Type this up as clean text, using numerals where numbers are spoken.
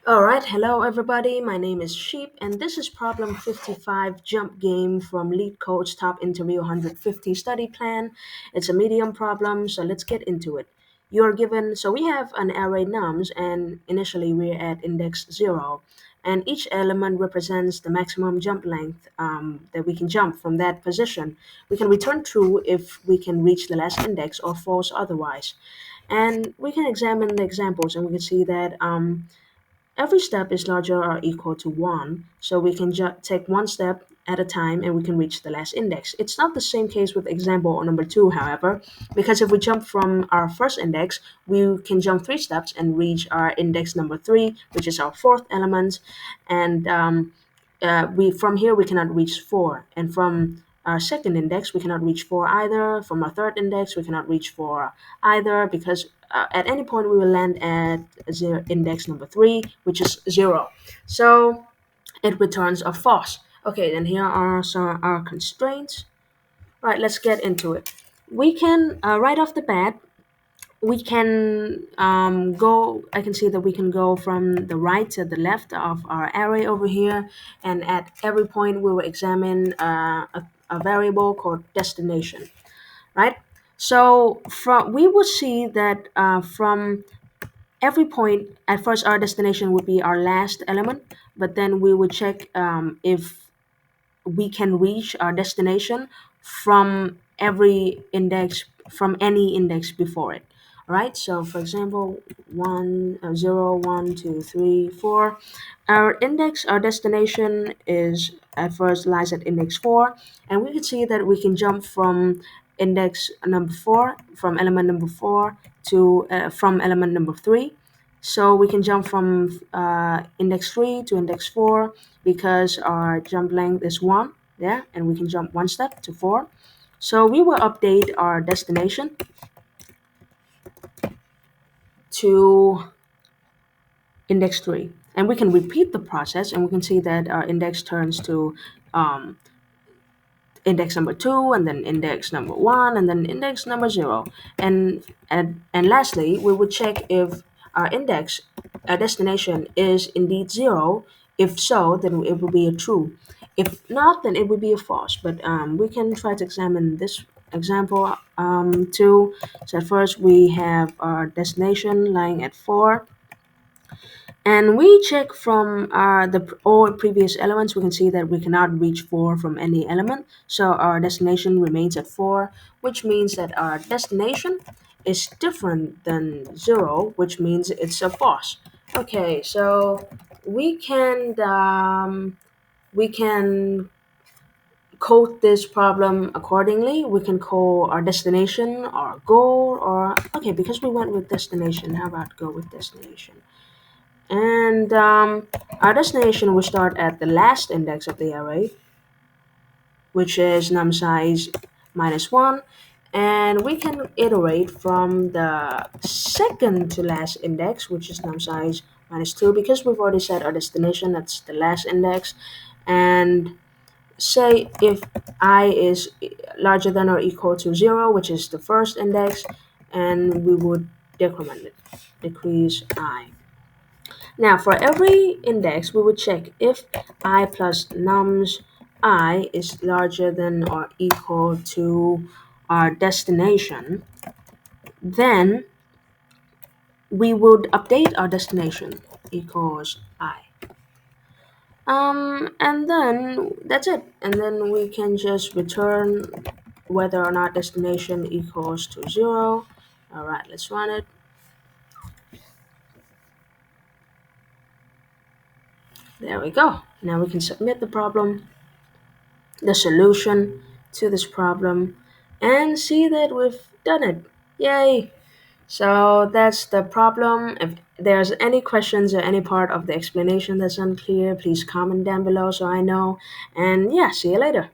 Alright, hello everybody. My name is Sheep, and this is problem 55 jump game from LeetCode's Top Interview 150 Study Plan. It's a medium problem, so let's get into it. You're given, so we have an array nums, and initially we're at index 0, and each element represents the maximum jump length that we can jump from that position. We can return true if we can reach the last index, or false otherwise. And we can examine the examples, and we can see that. Every step is larger or equal to 1, so we can take one step at a time and we can reach the last index. It's not the same case with example number 2, however, because if we jump from our first index, we can jump 3 steps and reach our index number 3, which is our fourth element, and we from here we cannot reach 4, and from our second index we cannot reach 4 either. From our third index we cannot reach 4 either, because at any point we will land at index number 3, which is 0, so it returns a false. Okay, then here are some our constraints. Right, let's get into it. We can right off the bat we can go I can see that we can go from the right to the left of our array over here, and at every point we will examine a variable called destination, right? So from we will see that from every point, at first our destination would be our last element, but then we would check if we can reach our destination from every index, from any index before it. All right, so for example, 0, 1, 2, 3, 4. Our destination is at first lies at index 4, and we can see that we can jump from index number 4, from element number 4 to from element number 3. So we can jump from index 3 to index 4 because our jump length is 1 there, and we can jump one step to 4. So we will update our destination to index 3. And we can repeat the process, and we can see that our index turns to um, index number 2, and then index number 1, and then index number 0. And lastly, we would check if our index, our destination is indeed 0. If so, then it will be a true. If not, then it would be a false. But we can try to examine this example too. So at first we have our destination lying at 4, and we check from all previous elements. We can see that we cannot reach 4 from any element, so our destination remains at 4, which means that our destination is different than 0, which means it's a false. Okay, so we can code this problem accordingly. We can call our destination our goal, or okay, because we went with destination, how about go with destination? And our destination will start at the last index of the array, which is num size minus 1. And we can iterate from the second to last index, which is num size minus 2, because we've already set our destination, that's the last index. And say if I is larger than or equal to 0, which is the first index, and we would decrement it, decrease I. Now, for every index, we would check if I plus nums I is larger than or equal to our destination. Then we would update our destination equals I. And then that's it. And then we can just return whether or not destination equals to 0. All right, let's run it. There we go. Now we can submit the solution to this problem, and see that we've done it. Yay! So that's the problem. If there's any questions or any part of the explanation that's unclear, please comment down below so I know. And yeah, see you later.